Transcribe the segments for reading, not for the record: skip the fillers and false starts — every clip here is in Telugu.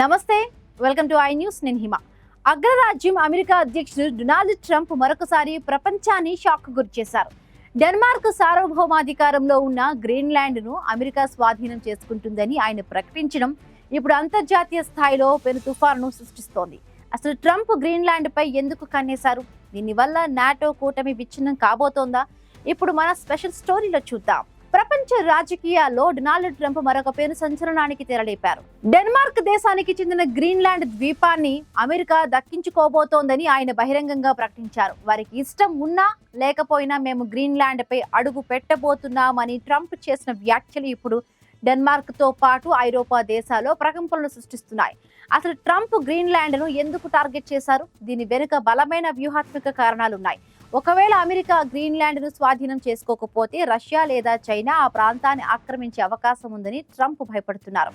నమస్తే, వెల్కమ్ టు ఐ న్యూస్. నేను హిమ. అగ్రరాజ్యం అమెరికా అధ్యక్షుడు డొనాల్డ్ ట్రంప్ మరొకసారి ప్రపంచాన్ని షాక్ గురిచేశారు. డెన్మార్క్ సార్వభౌమాధికారంలో ఉన్న గ్రీన్లాండ్ను అమెరికా స్వాధీనం చేసుకుంటుందని ఆయన ప్రకటించడం ఇప్పుడు అంతర్జాతీయ స్థాయిలో పెను తుఫాను సృష్టిస్తోంది. అసలు ట్రంప్ గ్రీన్లాండ్ పై ఎందుకు కన్నేశారు? దీనివల్ల నాటో కూటమి విచ్ఛిన్నం కాబోతోందా? ఇప్పుడు మన స్పెషల్ స్టోరీలో చూద్దాం. ప్రపంచ రాజకీయాల్లో డొనాల్డ్ ట్రంప్ మరొక పేరు సంచలనానికి తెరలేపారు. డెన్మార్క్ దేశానికి చెందిన గ్రీన్లాండ్ ద్వీపాన్ని అమెరికా దక్కించుకోబోతోందని ఆయన బహిరంగంగా ప్రకటించారు. వారికి ఇష్టం ఉన్నా లేకపోయినా మేము గ్రీన్లాండ్ పై అడుగు పెట్టబోతున్నామని ట్రంప్ చేసిన వ్యాఖ్యలు ఇప్పుడు డెన్మార్క్ తో పాటు ఐరోపా దేశాల్లో ప్రకంపనలు సృష్టిస్తున్నాయి. అసలు ట్రంప్ గ్రీన్లాండ్ను ఎందుకు టార్గెట్ చేశారు? దీని వెనుక బలమైన వ్యూహాత్మక కారణాలున్నాయి. ఒకవేళ అమెరికా గ్రీన్లాండ్ను స్వాధీనం చేసుకోకపోతే రష్యా లేదా చైనా ఆ ప్రాంతాన్ని ఆక్రమించే అవకాశం ఉందని ట్రంప్ భయపడుతున్నారు.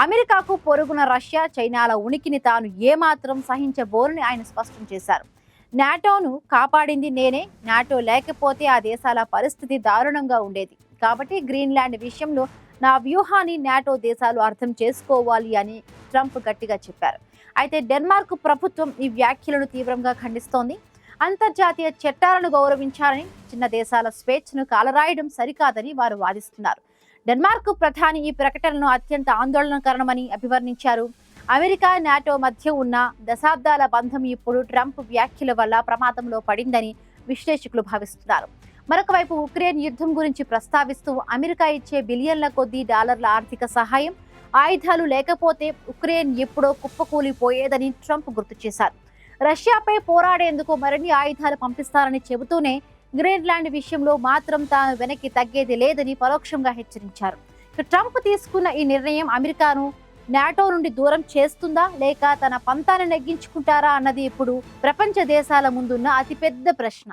అమెరికాకు పొరుగున రష్యా, చైనాల ఉనికిని తాను ఏమాత్రం సహించబోరని ఆయన స్పష్టం చేశారు. నాటోను కాపాడింది నేనే, నాటో లేకపోతే ఆ దేశాల పరిస్థితి దారుణంగా ఉండేది. కాబట్టి గ్రీన్లాండ్ విషయంలో నా వ్యూహాన్ని నాటో దేశాలు అర్థం చేసుకోవాలి అని ట్రంప్ గట్టిగా చెప్పారు. అయితే డెన్మార్క్ ప్రభుత్వం ఈ వ్యాఖ్యలను తీవ్రంగా ఖండిస్తోంది. అంతర్జాతీయ చట్టాలను గౌరవించాలని, చిన్న దేశాల స్వేచ్ఛను కాలరాయడం సరికాదని వారు వాదిస్తున్నారు. డెన్మార్క్ ప్రధాని ఈ ప్రకటనను అత్యంత ఆందోళనకరమని అభివర్ణించారు. అమెరికా, నాటో మధ్య ఉన్న దశాబ్దాల బంధం ఇప్పుడు ట్రంప్ వ్యాఖ్యల వల్ల ప్రమాదంలో పడిందని విశ్లేషకులు భావిస్తున్నారు. మరొక వైపు ఉక్రెయిన్ యుద్ధం గురించి ప్రస్తావిస్తూ అమెరికా ఇచ్చే బిలియన్ల కొద్దీ డాలర్ల ఆర్థిక సహాయం, ఆయుధాలు లేకపోతే ఉక్రెయిన్ ఎప్పుడో కుప్పకూలిపోయేదని ట్రంప్ గుర్తు చేశారు. రష్యాపై పోరాడేందుకు మరిన్ని ఆయుధాలు పంపిస్తారని చెబుతూనే గ్రీన్లాండ్ విషయంలో మాత్రం తాను వెనక్కి తగ్గేది లేదని పరోక్షంగా హెచ్చరించారు. ట్రంప్ తీసుకున్న ఈ నిర్ణయం అమెరికాను నాటో నుండి దూరం చేస్తుందా లేక తన పంతాన్ని నెగ్గించుకుంటారా అన్నది ఇప్పుడు ప్రపంచ దేశాల ముందున్న అతిపెద్ద ప్రశ్న.